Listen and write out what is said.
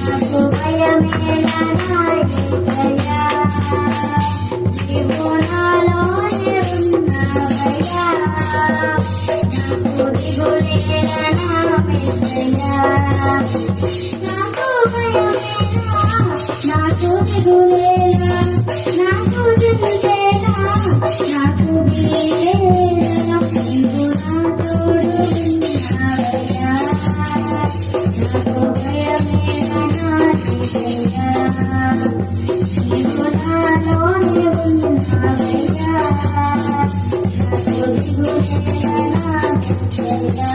నాకు భయమేలా నా యేసయ్యా, నీవు నాలోనే ఉన్నావయ్యా, నాకు దిగులేలా నా యేసయ్యా, నాకు భయమేలా, నాకు దిగులేలా, నాకు దిగులేలా, నాకు దిగులేలా, నీవు నా తోడు ఉన్నావయ్యా, నాకు భయమేలా నా యేసయ్యా, నీవు నాలోనే ఉన్నావయ్యా, నాకు దిగులేలా నా యేసయ్యా.